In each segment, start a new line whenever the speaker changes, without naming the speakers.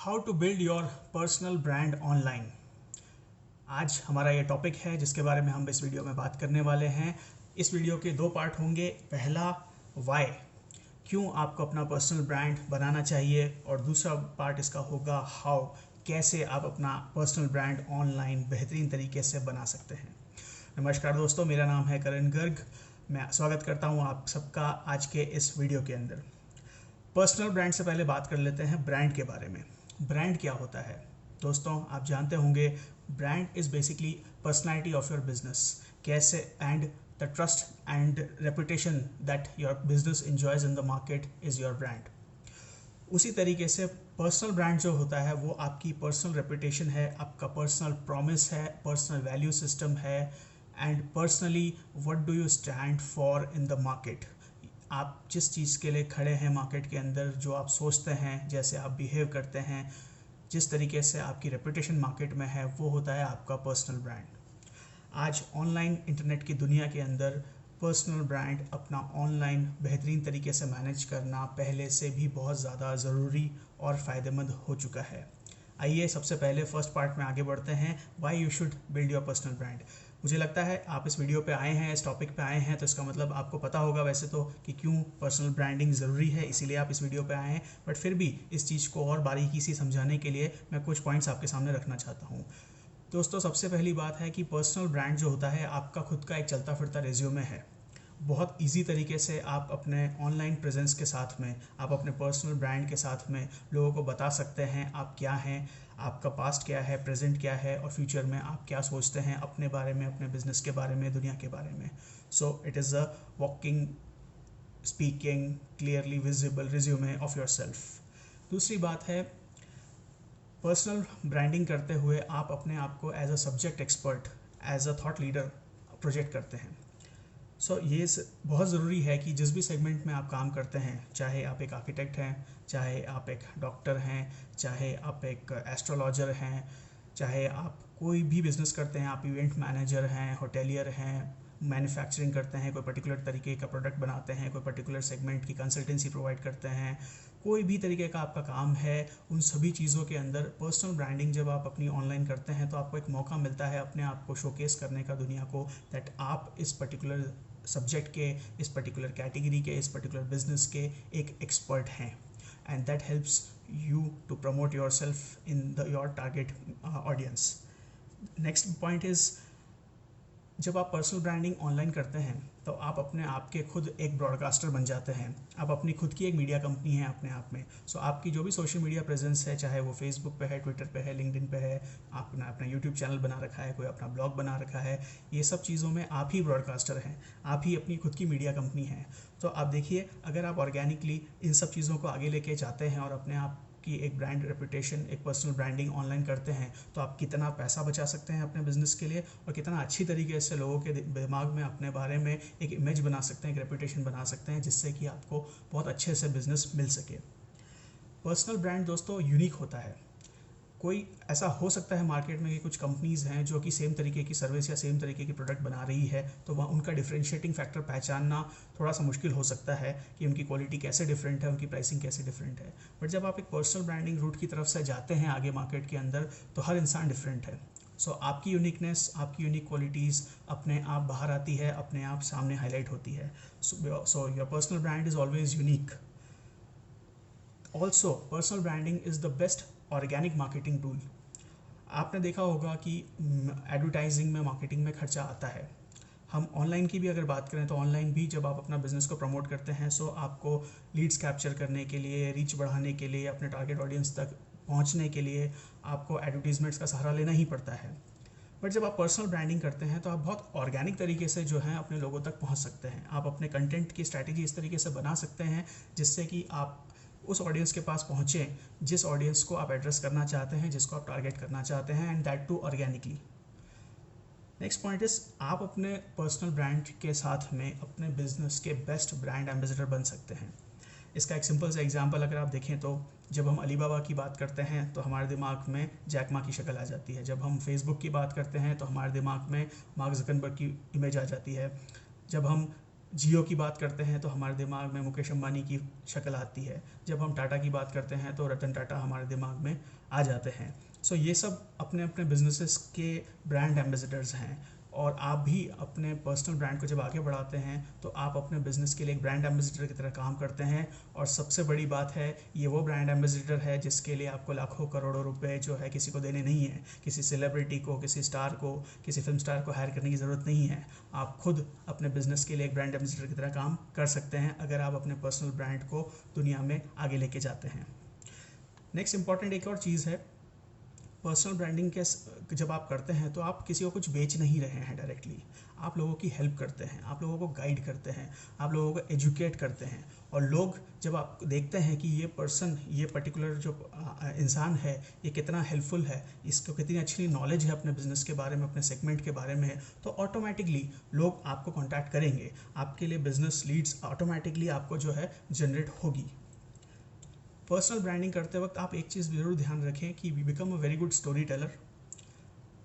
How to build your personal brand online. आज हमारा ये टॉपिक है जिसके बारे में हम इस वीडियो में बात करने वाले हैं। इस वीडियो के दो पार्ट होंगे। पहला, वाई, क्यों आपको अपना पर्सनल ब्रांड बनाना चाहिए, और दूसरा पार्ट इसका होगा हाउ, कैसे आप अपना पर्सनल ब्रांड ऑनलाइन बेहतरीन तरीके से बना सकते हैं। नमस्कार दोस्तों, मेरा नाम है करण गर्ग। मैं स्वागत करता हूँ आप सबका आज के इस वीडियो के अंदर। पर्सनल ब्रांड से पहले बात कर लेते हैं ब्रांड के बारे में। ब्रांड क्या होता है दोस्तों? आप जानते होंगे, brand is basically personality of your business, कैसे and the trust and reputation that your business enjoys in the market is your brand. उसी तरीके से पर्सनल ब्रांड जो होता है वो आपकी पर्सनल रेपुटेशन है, आपका पर्सनल प्रॉमिस है, पर्सनल वैल्यू सिस्टम है, and personally what do you stand for in the market. आप जिस चीज़ के लिए खड़े हैं मार्केट के अंदर, जो आप सोचते हैं, जैसे आप बिहेव करते हैं, जिस तरीके से आपकी रेपुटेशन मार्केट में है, वो होता है आपका पर्सनल ब्रांड। आज ऑनलाइन इंटरनेट की दुनिया के अंदर पर्सनल ब्रांड अपना ऑनलाइन बेहतरीन तरीके से मैनेज करना पहले से भी बहुत ज़्यादा ज़रूरी और फ़ायदेमंद हो चुका है। आइए सबसे पहले फर्स्ट पार्ट में आगे बढ़ते हैं, why you should build your personal brand. मुझे लगता है आप इस वीडियो पे आए हैं, इस टॉपिक पे आए हैं, तो इसका मतलब आपको पता होगा वैसे तो कि क्यों पर्सनल ब्रांडिंग ज़रूरी है, इसीलिए आप इस वीडियो पे आए हैं। बट फिर भी इस चीज़ को और बारीकी से समझाने के लिए मैं कुछ पॉइंट्स आपके सामने रखना चाहता हूँ। दोस्तों, सबसे पहली बात है कि पर्सनल ब्रांड जो होता है आपका खुद का एक चलता फिरता रेज्यूमे है। बहुत इजी तरीके से आप अपने ऑनलाइन प्रेजेंस के साथ में, आप अपने पर्सनल ब्रांड के साथ में लोगों को बता सकते हैं आप क्या हैं, आपका पास्ट क्या है, प्रेजेंट क्या है, और फ्यूचर में आप क्या सोचते हैं अपने बारे में, अपने बिजनेस के बारे में, दुनिया के बारे में। So it is a walking, speaking, clearly visible resume of your self. दूसरी बात है, पर्सनल ब्रांडिंग करते हुए आप अपने आप को as a subject expert, as a thought leader project करते हैं। ये बहुत ज़रूरी है कि जिस भी सेगमेंट में आप काम करते हैं, चाहे आप एक आर्किटेक्ट हैं, चाहे आप एक डॉक्टर हैं, चाहे आप एक एस्ट्रोलॉजर हैं, चाहे आप कोई भी बिज़नेस करते हैं, आप इवेंट मैनेजर हैं, होटेलियर हैं, मैन्युफैक्चरिंग करते हैं, कोई पर्टिकुलर तरीके का प्रोडक्ट बनाते हैं, कोई पर्टिकुलर सेगमेंट की कंसल्टेंसी प्रोवाइड करते हैं, कोई भी तरीके का आपका काम है, उन सभी चीज़ों के अंदर पर्सनल ब्रांडिंग जब आप अपनी ऑनलाइन करते हैं तो आपको एक मौका मिलता है अपने आप को शोकेस करने का दुनिया को, दैट आप इस पर्टिकुलर सब्जेक्ट के, इस पर्टिकुलर कैटेगरी के, इस पर्टिकुलर बिजनेस के एक एक्सपर्ट हैं, and that helps you to promote yourself in the your target audience. Next point is, जब आप पर्सनल ब्रांडिंग ऑनलाइन करते हैं तो आप अपने आप के खुद एक ब्रॉडकास्टर बन जाते हैं। आप अपनी खुद की एक मीडिया कंपनी है अपने आप में। आपकी जो भी सोशल मीडिया प्रेजेंस है, चाहे वो फेसबुक पे है, ट्विटर पे है, लिंक्डइन पे है, आपने अपना यूट्यूब चैनल बना रखा है, कोई अपना ब्लॉग बना रखा है, ये सब चीज़ों में आप ही ब्रॉडकास्टर हैं, आप ही अपनी खुद की मीडिया कंपनी हैं। तो आप देखिए, अगर आप ऑर्गेनिकली इन सब चीज़ों को आगे लेके जाते हैं और अपने आप की एक ब्रांड रेपुटेशन, एक पर्सनल ब्रांडिंग ऑनलाइन करते हैं, तो आप कितना पैसा बचा सकते हैं अपने बिजनेस के लिए, और कितना अच्छी तरीके से लोगों के दिमाग में अपने बारे में एक इमेज बना सकते हैं, एक रेपुटेशन बना सकते हैं, जिससे कि आपको बहुत अच्छे से बिजनेस मिल सके। पर्सनल ब्रांड दोस्तों यूनिक होता है। कोई ऐसा हो सकता है मार्केट में कि कुछ कंपनीज़ हैं जो कि सेम तरीके की सर्विस या सेम तरीके की प्रोडक्ट बना रही है, तो वहाँ उनका डिफरेंशिएटिंग फैक्टर पहचानना थोड़ा सा मुश्किल हो सकता है कि उनकी क्वालिटी कैसे डिफरेंट है, उनकी प्राइसिंग कैसे डिफरेंट है। बट जब आप एक पर्सनल ब्रांडिंग रूट की तरफ से जाते हैं आगे मार्केट के अंदर, तो हर इंसान डिफरेंट है। आपकी यूनिकनेस, आपकी यूनिक क्वालिटीज़ अपने आप बाहर आती है, अपने आप सामने हाईलाइट होती है। Your personal brand is always unique. Also personal branding is the best organic marketing tool. आपने देखा होगा कि एडवर्टाइजिंग में, मार्केटिंग में खर्चा आता है। हम ऑनलाइन की भी अगर बात करें तो ऑनलाइन भी जब आप अपना बिजनेस को प्रमोट करते हैं, आपको लीड्स कैप्चर करने के लिए, रीच बढ़ाने के लिए, अपने टारगेट ऑडियंस तक पहुंचने के लिए आपको एडवर्टीजमेंट्स का सहारा लेना ही पड़ता है। बट जब आप पर्सनल ब्रांडिंग करते हैं तो आप बहुत ऑर्गेनिक तरीके से जो है अपने लोगों तक पहुंच सकते हैं। आप अपने कंटेंट की स्ट्रैटेजी इस तरीके से बना सकते हैं जिससे कि आप उस ऑडियंस के पास पहुँचें जिस ऑडियंस को आप एड्रेस करना चाहते हैं, जिसको आप टारगेट करना चाहते हैं, and that too organically. Next point is, आप अपने पर्सनल ब्रांड के साथ में अपने बिजनेस के बेस्ट ब्रांड एम्बेसडर बन सकते हैं। इसका एक सिंपल सा एग्जांपल अगर आप देखें तो जब हम अलीबाबा की बात करते हैं तो हमारे दिमाग में जैक मा की शक्ल आ जाती है। जब हम फेसबुक की बात करते हैं तो हमारे दिमाग में मार्क ज़करबर्ग की इमेज आ जाती है। जब हम जियो की बात करते हैं तो हमारे दिमाग में मुकेश अंबानी की शक्ल आती है। जब हम टाटा की बात करते हैं तो रतन टाटा हमारे दिमाग में आ जाते हैं। सो ये सब अपने अपने बिजनेसेस के ब्रांड एम्बेसडर्स हैं, और आप भी अपने पर्सनल ब्रांड को जब आगे बढ़ाते हैं तो आप अपने बिजनेस के लिए एक ब्रांड एम्बेसडर की तरह काम करते हैं। और सबसे बड़ी बात है, ये वो ब्रांड एम्बेसडर है जिसके लिए आपको लाखों करोड़ों रुपए जो है किसी को देने नहीं है। किसी सेलिब्रिटी को, किसी स्टार को, किसी फिल्म स्टार को हायर करने की ज़रूरत नहीं है। आप खुद अपने बिजनेस के लिए एक ब्रांड एम्बेसडर की तरह काम कर सकते हैं अगर आप अपने पर्सनल ब्रांड को दुनिया में आगे लेके जाते हैं। नेक्स्ट इंपॉर्टेंट एक और चीज़ है, पर्सनल ब्रांडिंग के जब आप करते हैं तो आप किसी को कुछ बेच नहीं रहे हैं डायरेक्टली। आप लोगों की हेल्प करते हैं, आप लोगों को गाइड करते हैं, आप लोगों को एजुकेट करते हैं। और लोग जब आप देखते हैं कि ये पर्सन, ये पर्टिकुलर जो इंसान है, ये कितना हेल्पफुल है, इसको कितनी अच्छी नॉलेज है अपने बिजनेस के बारे में, अपने सेगमेंट के बारे में, तो ऑटोमेटिकली लोग आपको कॉन्टैक्ट करेंगे। आपके लिए बिजनेस लीड्स ऑटोमेटिकली आपको जो है जनरेट होगी। पर्सनल ब्रांडिंग करते वक्त आप एक चीज़ ज़रूर ध्यान रखें कि we become a very good storyteller.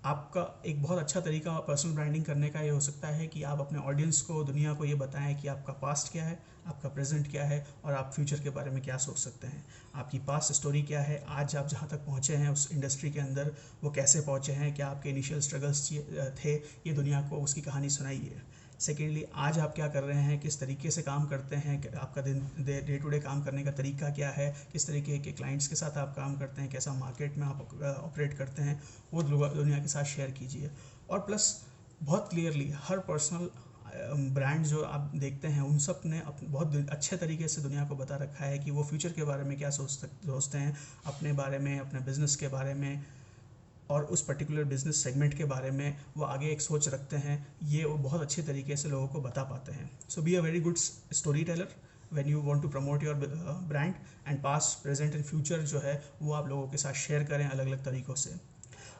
आपका एक बहुत अच्छा तरीका पर्सनल ब्रांडिंग करने का ये हो सकता है कि आप अपने ऑडियंस को, दुनिया को ये बताएं कि आपका पास्ट क्या है, आपका प्रेजेंट क्या है, और आप फ्यूचर के बारे में क्या सोच सकते हैं। आपकी पास्ट स्टोरी क्या है, आज आप जहाँ तक पहुँचे हैं उस इंडस्ट्री के अंदर, वो कैसे पहुँचे हैं, क्या आपके इनिशियल स्ट्रगल्स थे, ये दुनिया को उसकी कहानी सुनाइए। सेकेंडली, आज आप क्या कर रहे हैं, किस तरीके से काम करते हैं, आपका डे टू डे काम करने का तरीका क्या है, किस तरीके के क्लाइंट्स के साथ आप काम करते हैं, कैसा मार्केट में आप ऑपरेट करते हैं, वो दुनिया के साथ शेयर कीजिए। और प्लस बहुत क्लियरली हर पर्सनल ब्रांड जो आप देखते हैं उन सब ने बहुत अच्छे तरीके से दुनिया को बता रखा है कि वो फ्यूचर के बारे में क्या सोचते हैं, अपने बारे में, अपने बिजनेस के बारे में, और उस पर्टिकुलर बिजनेस सेगमेंट के बारे में वो आगे एक सोच रखते हैं। ये वो बहुत अच्छे तरीके से लोगों को बता पाते हैं। So be a very good storyteller when you want to promote your brand, and past, present and future जो है वो आप लोगों के साथ शेयर करें अलग अलग तरीक़ों से।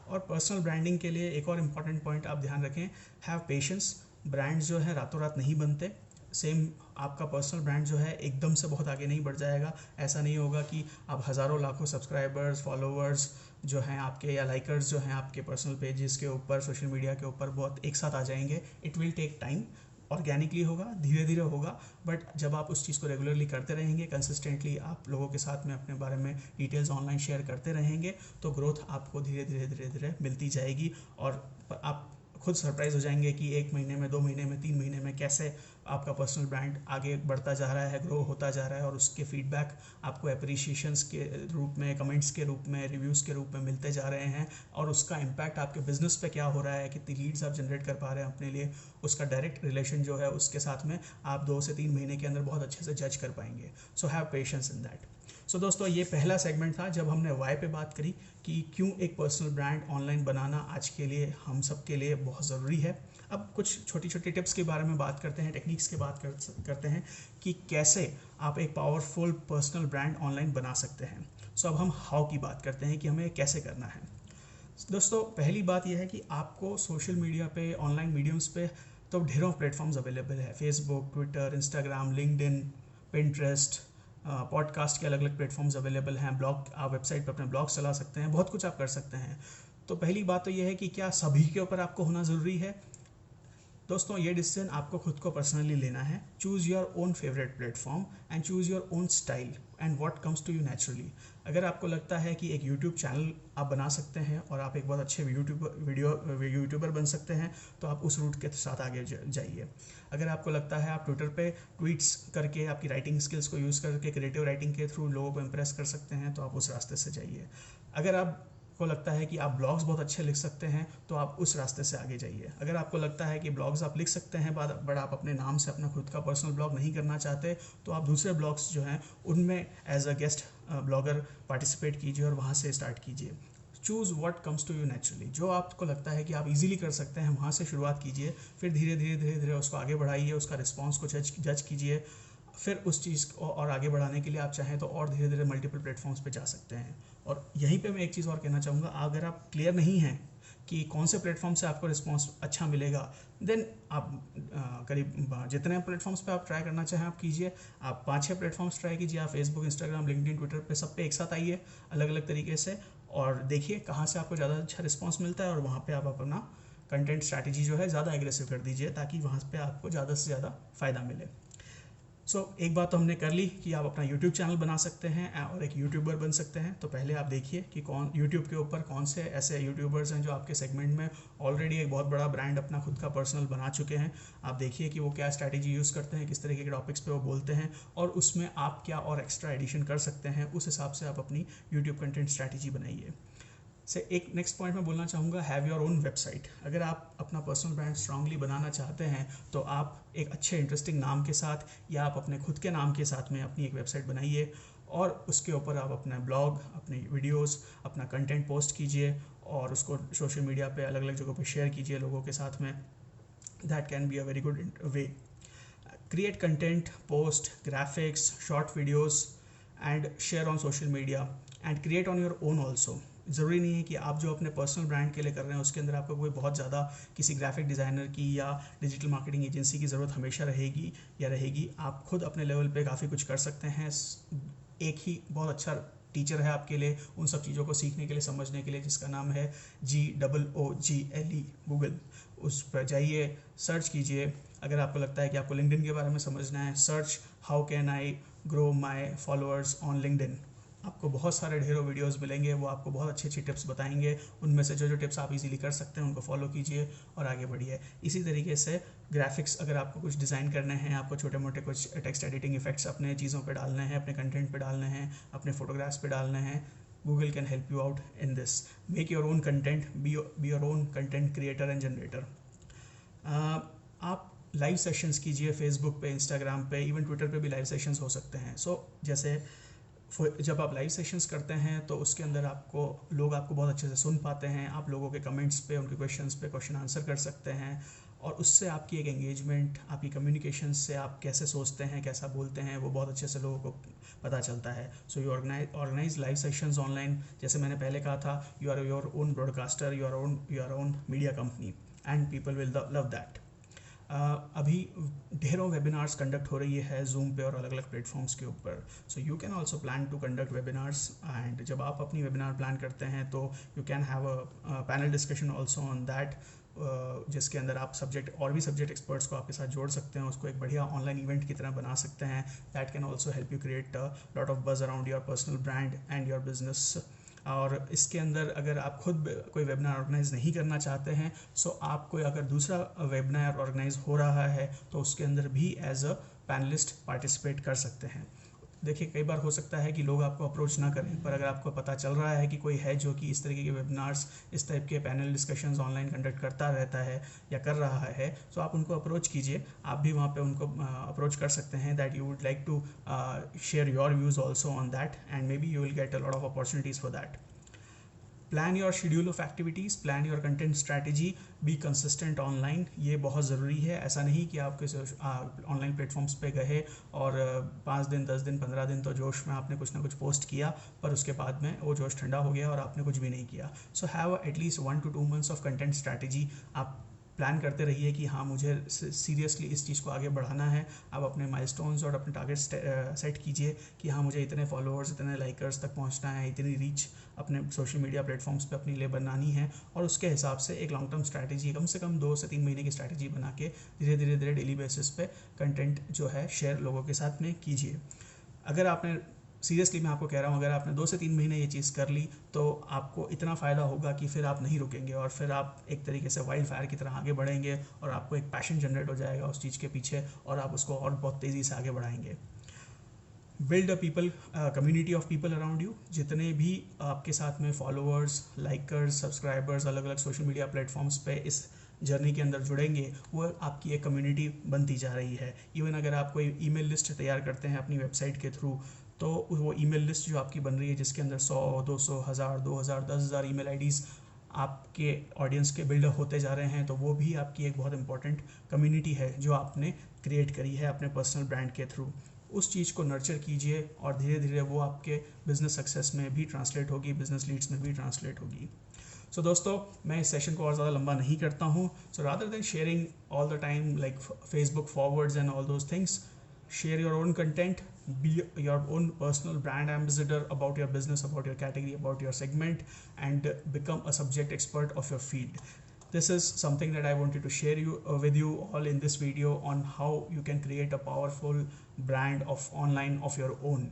और पर्सनल ब्रांडिंग के लिए एक और इम्पॉर्टेंट पॉइंट आप ध्यान रखें, हैव पेशेंस। ब्रांड जो है रातों रात नहीं बनते। सेम आपका पर्सनल ब्रांड जो है एकदम से बहुत आगे नहीं बढ़ जाएगा। ऐसा नहीं होगा कि आप हज़ारों लाखों सब्सक्राइबर्स, फॉलोअर्स जो हैं आपके, या लाइकर्स जो हैं आपके पर्सनल पेजेस के ऊपर, सोशल मीडिया के ऊपर बहुत एक साथ आ जाएंगे। It will take time, organically होगा, धीरे धीरे होगा, बट जब आप उस चीज़ को रेगुलरली करते रहेंगे, कंसिस्टेंटली आप लोगों के साथ में अपने बारे में डिटेल्स ऑनलाइन शेयर करते रहेंगे, तो ग्रोथ आपको धीरे धीरे धीरे धीरे मिलती जाएगी। और आप खुद सरप्राइज हो जाएंगे कि 1 महीने में, 2 महीने में, 3 महीने में कैसे आपका पर्सनल ब्रांड आगे बढ़ता जा रहा है, ग्रो होता जा रहा है, और उसके फीडबैक आपको अप्रिशिएशंस के रूप में, कमेंट्स के रूप में, रिव्यूज़ के रूप में मिलते जा रहे हैं। और उसका इम्पैक्ट आपके बिजनेस पे क्या हो रहा है, कितनी लीड्स आप जनरेट कर पा रहे हैं अपने लिए, उसका डायरेक्ट रिलेशन जो है उसके साथ में आप 2 से 3 महीने के अंदर बहुत अच्छे से जज कर पाएंगे। So have patience in that. So दोस्तों, ये पहला सेगमेंट था जब हमने वाई पे बात करी कि क्यों एक पर्सनल ब्रांड ऑनलाइन बनाना आज के लिए, हम सब के लिए बहुत ज़रूरी है। अब कुछ छोटी छोटी टिप्स के बारे में बात करते हैं, टेक्निक्स की बात करते हैं कि कैसे आप एक पावरफुल पर्सनल ब्रांड ऑनलाइन बना सकते हैं। सो अब हम हाउ की बात करते हैं कि हमें कैसे करना है। दोस्तों, पहली बात यह है कि आपको सोशल मीडिया पे, ऑनलाइन मीडियम्स पे तो ढेरों प्लेटफॉर्म्स अवेलेबल है। Facebook, Twitter, Instagram, LinkedIn, Pinterest, podcast के अलग अलग प्लेटफॉर्म्स अवेलेबल हैं। ब्लॉग, आप वेबसाइट पर अपने ब्लॉग चला सकते हैं, बहुत कुछ आप कर सकते हैं। तो पहली बात तो यह है कि क्या सभी के ऊपर आपको होना ज़रूरी है? दोस्तों, ये डिसीजन आपको खुद को पर्सनली लेना है। Choose your own favourite platform and choose your own style and what comes to you naturally. अगर आपको लगता है कि एक यूट्यूब चैनल आप बना सकते हैं और आप एक बहुत अच्छे यूट्यूबर बन सकते हैं, तो आप उस रूट के साथ आगे जाइए। अगर आपको लगता है आप ट्विटर पे ट्वीट्स करके, आपकी राइटिंग स्किल्स को यूज़ करके, क्रिएटिव राइटिंग के थ्रू लोगों को इम्प्रेस कर सकते हैं, तो आप उस रास्ते से जाइए। अगर आपको लगता है कि आप ब्लॉग्स बहुत अच्छे लिख सकते हैं, तो आप उस रास्ते से आगे जाइए। अगर आपको लगता है कि ब्लॉग्स आप लिख सकते हैं बट आप अपने नाम से अपना खुद का पर्सनल ब्लॉग नहीं करना चाहते, तो आप दूसरे ब्लॉग्स जो हैं उनमें as a guest blogger participate कीजिए और वहाँ से स्टार्ट कीजिए। Choose what comes to you naturally. जो आपको लगता है कि आप इजीली कर सकते हैं, वहाँ से शुरुआत कीजिए। फिर धीरे धीरे उसको आगे बढ़ाइए, उसका रिस्पॉन्स को जज कीजिए। फिर उस चीज़ को और आगे बढ़ाने के लिए आप चाहें तो और धीरे धीरे मल्टीपल प्लेटफॉर्म्स पे जा सकते हैं। और यहीं पे मैं एक चीज़ और कहना चाहूँगा, अगर आप क्लियर नहीं हैं कि कौन से प्लेटफॉर्म से आपको रिस्पॉन्स अच्छा मिलेगा, देन आप करीब जितने प्लेटफॉर्म्स पे आप ट्राई करना चाहें आप कीजिए। आप 5-6 प्लेटफॉर्म्स ट्राई कीजिए। आप फेसबुक, इंस्टाग्राम, लिंक्डइन, ट्विटर पे सब पे एक साथ आइए अलग अलग तरीके से, और देखिए कहाँ से आपको ज़्यादा अच्छा रिस्पॉन्स मिलता है, और वहाँ पे आप अपना कंटेंट स्ट्रैटेजी जो है ज़्यादा एग्रेसिव कर दीजिए ताकि वहाँ पे आपको ज़्यादा से ज़्यादा फ़ायदा मिले। एक बात तो हमने कर ली कि आप अपना यूट्यूब चैनल बना सकते हैं और एक यूट्यूबर बन सकते हैं। तो पहले आप देखिए कि कौन यूट्यूब के ऊपर कौन से ऐसे यूट्यूबर्स हैं जो आपके सेगमेंट में ऑलरेडी एक बहुत बड़ा ब्रांड अपना खुद का पर्सनल बना चुके हैं। आप देखिए कि वो क्या स्ट्रैटेजी यूज़ करते हैं, किस तरीके के टॉपिक्स पे वो बोलते हैं और उसमें आप क्या और एक्स्ट्रा एडिशन कर सकते हैं, उस हिसाब से आप अपनी यूट्यूब कंटेंट स्ट्रैटेजी बनाइए। एक नेक्स्ट पॉइंट मैं बोलना चाहूँगा, हैव योर ओन वेबसाइट। अगर आप अपना पर्सनल ब्रांड स्ट्रांगली बनाना चाहते हैं तो आप एक अच्छे इंटरेस्टिंग नाम के साथ या आप अपने खुद के नाम के साथ में अपनी एक वेबसाइट बनाइए और उसके ऊपर आप अपना ब्लॉग, अपने वीडियोस, अपना कंटेंट पोस्ट कीजिए और उसको सोशल मीडिया पे अलग अलग जगहों पे शेयर कीजिए लोगों के साथ में। That can be a very good way. Create content, post graphics, short videos and share on social media and create on your own also. ज़रूरी नहीं है कि आप जो अपने पर्सनल ब्रांड के लिए कर रहे हैं उसके अंदर आपको कोई बहुत ज़्यादा किसी ग्राफिक डिज़ाइनर की या डिजिटल मार्केटिंग एजेंसी की ज़रूरत हमेशा रहेगी। आप खुद अपने लेवल पे काफ़ी कुछ कर सकते हैं। एक ही बहुत अच्छा टीचर है आपके लिए उन सब चीज़ों को सीखने के लिए, समझने के लिए, जिसका नाम है GOOGLE, गूगल। उस पर जाइए, सर्च कीजिए। अगर आपको लगता है कि आपको लिंक्डइन के बारे में समझना है, search how can I grow my followers on LinkedIn. आपको बहुत सारे ढेरों वीडियोस मिलेंगे, वो आपको बहुत अच्छी अच्छी टिप्स बताएंगे। उनमें से जो टिप्स आप इजीली कर सकते हैं उनको फॉलो कीजिए और आगे बढ़िए। इसी तरीके से ग्राफिक्स, अगर आपको कुछ डिज़ाइन करने हैं, आपको छोटे मोटे कुछ टेक्स्ट एडिटिंग इफेक्ट्स अपने चीज़ों पे डालने हैं, अपने कंटेंट पे डालने हैं, अपने फोटोग्राफ्स पे डालने हैं, Google can help you out in this. Make your own content, be your own content creator and generator. आप लाइव सेशंस कीजिए फेसबुक पे, इंस्टाग्राम पे, इवन ट्विटर पे भी लाइव सेशंस हो सकते हैं। जैसे जब आप लाइव सेशंस करते हैं तो उसके अंदर लोग आपको बहुत अच्छे से सुन पाते हैं। आप लोगों के कमेंट्स पे, उनके क्वेश्चंस पे क्वेश्चन आंसर कर सकते हैं और उससे आपकी एक एंगेजमेंट, आपकी कम्युनिकेशन से आप कैसे सोचते हैं, कैसा बोलते हैं, वो बहुत अच्छे से लोगों को पता चलता है। So you organise live sessions online. जैसे मैंने पहले कहा था, you are your own broadcaster, you are own media company and people will love that. अभी ढेरों वेबिनार्स कंडक्ट हो रही है जूम पे और अलग अलग प्लेटफॉर्म्स के ऊपर। So you can also plan to conduct webinars and जब आप अपनी वेबिनार प्लान करते हैं तो you can have a panel discussion also on that, जिसके अंदर आप और भी सब्जेक्ट एक्सपर्ट्स को आपके साथ जोड़ सकते हैं, उसको एक बढ़िया ऑनलाइन इवेंट की तरह बना सकते हैं। That can also help you create a lot of buzz around your personal brand and your business. और इसके अंदर अगर आप खुद कोई वेबिनार ऑर्गेनाइज नहीं करना चाहते हैं, आप कोई अगर दूसरा वेबिनार ऑर्गेनाइज हो रहा है तो उसके अंदर भी एज अ पैनलिस्ट पार्टिसिपेट कर सकते हैं। देखिए, कई बार हो सकता है कि लोग आपको अप्रोच ना करें, पर अगर आपको पता चल रहा है कि कोई है जो कि इस तरीके के वेबिनार्स, इस टाइप के पैनल डिस्कशंस ऑनलाइन कंडक्ट करता रहता है या कर रहा है, तो आप उनको अप्रोच कीजिए। आप भी वहाँ पे उनको अप्रोच कर सकते हैं that you would like to share your views also on that and maybe you will get a lot of opportunities for that. Plan your schedule of activities, plan your content strategy, be consistent online. ये बहुत ज़रूरी है। ऐसा नहीं कि आप किसी online platforms पे गए और 5 दिन, 10 दिन, 15 दिन तो जोश में आपने कुछ ना कुछ पोस्ट किया, पर उसके बाद में वो जोश ठंडा हो गया और आपने कुछ भी नहीं किया। So have at least 1 to 2 months of content strategy. आप प्लान करते रहिए कि हाँ, मुझे सीरियसली इस चीज़ को आगे बढ़ाना है। आप अपने माइलस्टोन्स और अपने टारगेट सेट कीजिए कि हाँ, मुझे इतने फॉलोअर्स, इतने लाइकर्स तक पहुंचना है, इतनी रीच अपने सोशल मीडिया प्लेटफॉर्म्स पे अपने लिए बनानी है और उसके हिसाब से एक लॉन्ग टर्म स्ट्रैटेजी, कम से कम 2 से 3 महीने की स्ट्रैटेजी बना के धीरे धीरे डेली बेसिस पे कंटेंट जो है शेयर लोगों के साथ में कीजिए। अगर आपने सीरियसली, मैं आपको कह रहा हूँ, अगर आपने 2 से 3 महीने ये चीज़ कर ली तो आपको इतना फ़ायदा होगा कि फिर आप नहीं रुकेंगे और फिर आप एक तरीके से वाइल्ड फायर की तरह आगे बढ़ेंगे और आपको एक पैशन जनरेट हो जाएगा उस चीज़ के पीछे और आप उसको और बहुत तेज़ी से आगे बढ़ाएंगे। Build a people community of people around you. जितने भी आपके साथ में फॉलोअर्स, लाइकर्स, सब्सक्राइबर्स अलग अलग सोशल मीडिया प्लेटफॉर्म्स पे इस जर्नी के अंदर जुड़ेंगे, वो आपकी एक कम्युनिटी बनती जा रही है। इवन अगर आप कोई ईमेल लिस्ट तैयार करते हैं अपनी वेबसाइट के थ्रू, तो वो ईमेल लिस्ट जो आपकी बन रही है जिसके अंदर 100, 200, 1000, 2000, 10,000 ईमेल आईडीज़ आपके ऑडियंस के बिल्ड होते जा रहे हैं, तो वो भी आपकी एक बहुत इंपॉर्टेंट कम्युनिटी है जो आपने क्रिएट करी है अपने पर्सनल ब्रांड के थ्रू। उस चीज़ को नर्चर कीजिए और धीरे धीरे वो आपके बिजनेस सक्सेस में भी ट्रांसलेट होगी, बिजनेस लीड्स में भी ट्रांसलेट होगी। सो दोस्तों, मैं इस सेशन को और ज़्यादा लंबा नहीं करता हूँ। So rather than sharing all the time like Facebook forwards and all those things, share your own content, be your own personal brand ambassador about your business, about your category, about your segment, and become a subject expert of your field. this is something that I wanted to share with you all in this video on how you can create a powerful brand of online of your own.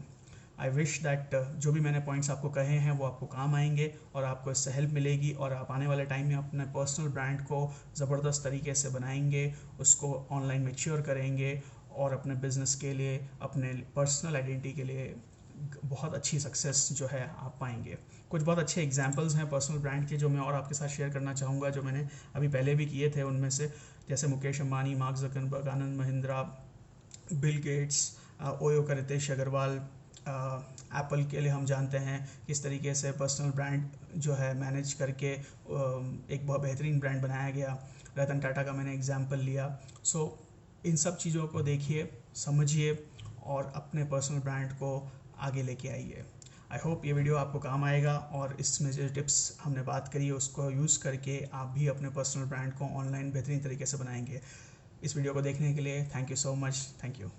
I wish that जो भी मैंने points आपको कहे हैं वो आपको काम आएंगे और आपको इससे हेल्प मिलेगी और आप आने वाले टाइम में अपने पर्सनल ब्रांड को ज़बरदस्त तरीके से बनाएंगे, उसको ऑनलाइन मैच्योर करेंगे और अपने बिजनेस के लिए, अपने पर्सनल आइडेंटिटी के लिए बहुत अच्छी सक्सेस जो है आप पाएंगे। कुछ बहुत अच्छे एग्जांपल्स हैं पर्सनल ब्रांड के जो मैं और आपके साथ शेयर करना चाहूँगा, जो मैंने अभी पहले भी किए थे। उनमें से जैसे Mukesh Ambani, mark Zuckerberg, Anand Mahindra, Bill Gates, OYO का रितेश अग्रवाल, एप्पल के लिए हम जानते हैं किस तरीके से पर्सनल ब्रांड जो है मैनेज करके एक बहुत बेहतरीन ब्रांड बनाया गया। रतन टाटा का मैंने एग्जांपल लिया। सो इन सब चीज़ों को देखिए, समझिए और अपने पर्सनल ब्रांड को आगे लेके आइए। आई होप ये वीडियो आपको काम आएगा और इसमें जो टिप्स हमने बात करी है उसको यूज़ करके आप भी अपने पर्सनल ब्रांड को ऑनलाइन बेहतरीन तरीके से बनाएंगे। इस वीडियो को देखने के लिए thank you so much. Thank you.